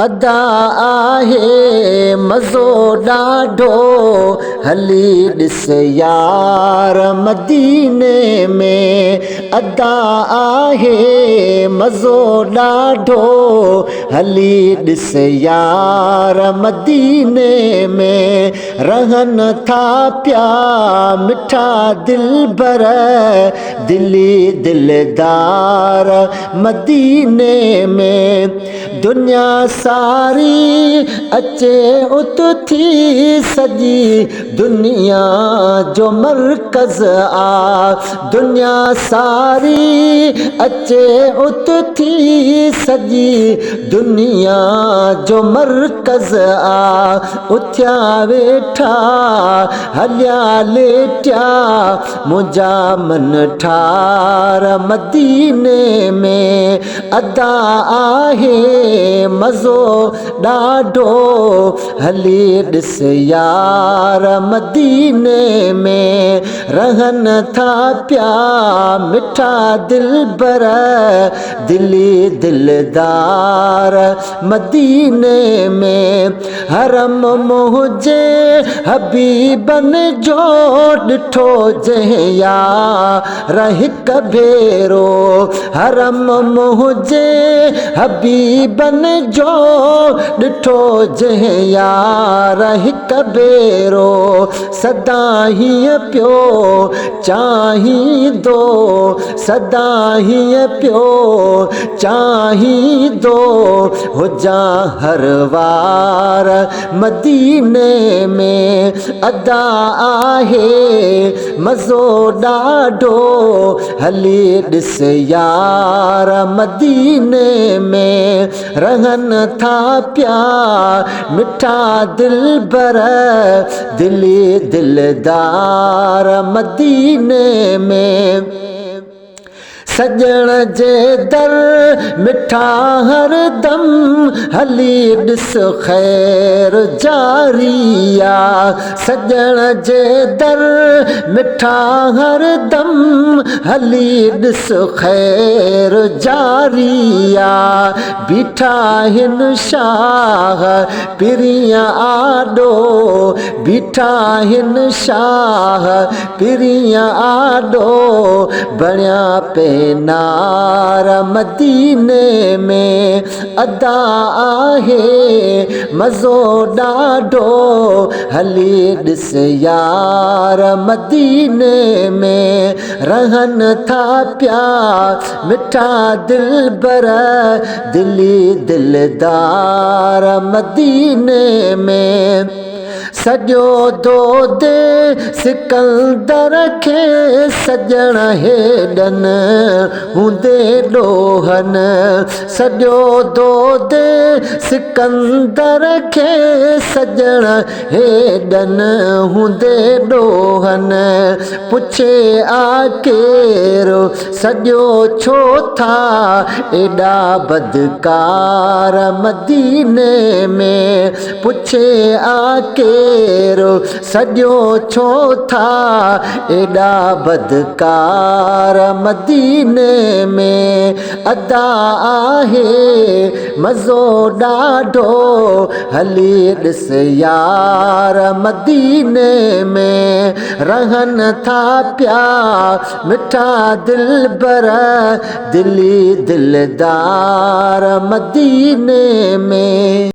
अदा आहे मज़ो ॾाढो हली ॾिस यार मदीने में। अदा आहे मज़ो ॾाढो हली ॾिस यार मदीने में। रहन था पिया मिठा दिलबर दिली दिलदार मदीने में। दुनिया सारी अचे उत थी सजी दुनिया जो मरकज़ आ। दुनिया सारी अचे उत थी सजी दुनिया जो मरकज़ आ। उथिया वेठा हलिया लेटिया मुंहिंजा मन ठार मदीने में। अदा आहे मज़ो ॾाढो हली ॾिस यार मदीने में। रहन था पिया मिठा दिलबर दिली दिलदार मदीने में। हरम मुंहिंजे हबीबन जो ॾिठो जंहिं यार हिक भेरो। हरम मुंहिंजे हबीबन जो ॾिठो जंहिं यार हिक भेरो। सदा हीअं पियो चाहींदो सदा हीअं पियो चाहींदो हुजां हर वार मदीने में। अदा आहे मज़ो ॾाढो हली ॾिस यार मदीने में। रहन था पिया मिठा दिलबर दिली दिलदार मदीने में। सजण जे दर मिठा हर दम हली ॾिस ख़ैर जारिया। सजण जे दर मिठा हर दम हली ॾिस ख़ैर जारिया। बीठा हिन शाह पिरिया आॾो बीठा हिन शाह पिरिया आॾो बणिया पे नार मदीने में। अदा आहे मज़ो ॾाढो हली ॾिस यार मदीने में। रहन था पिया मिठा दिलबर दिली दिलदार मदीने में। सॼो दोदे सिकंदर खे सजण हेॾन हूंदे ॾोहन। सॼो दोदे सिकंदर खे सजण हेॾन हूंदे ॾोहन। पुछे आ केरु सॼो छो था एॾा बदकार मदीने में। पुछे आ केरु सॼो छो था एॾा बदकार मदीने में। अदा आहे मज़ो ॾाढो हली ॾिस यार मदीने में। रहन था पिया मिठा दिलबर दिली दिलदार मदीने में।